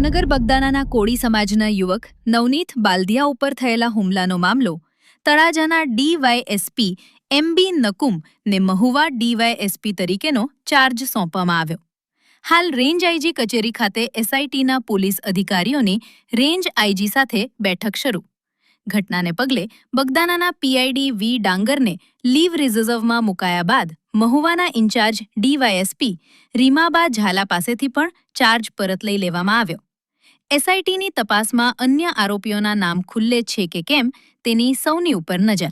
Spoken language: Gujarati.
ભાવનગર બગદાણાના કોળી સમાજના યુવક નવનીત બાલદિયા ઉપર થયેલા હુમલાનો મામલો તળાજાના ડીવાયએસપી એમબી નકુમ ને મહુવા ડીવાયએસપી તરીકેનો ચાર્જ સોંપવામાં આવ્યો. હાલ રેન્જ આઈજી કચેરી ખાતે એસઆઈટીના પોલીસ અધિકારીઓની રેન્જ આઈજી સાથે બેઠક શરૂ. ઘટનાને પગલે બગદાણાના પીઆઈડી વી ડાંગરને લીવ રિઝર્વમાં મુકાયા બાદ મહુવાના ઇન્ચાર્જ ડીવાયએસપી રીમાબા ઝાલા પાસેથી પણ ચાર્જ પરત લઈ લેવામાં આવ્યો. એસઆઈટીની તપાસમાં અન્ય આરોપીઓના નામ ખુલ્લે છે કે કેમ તેની સૌની ઉપર નજર.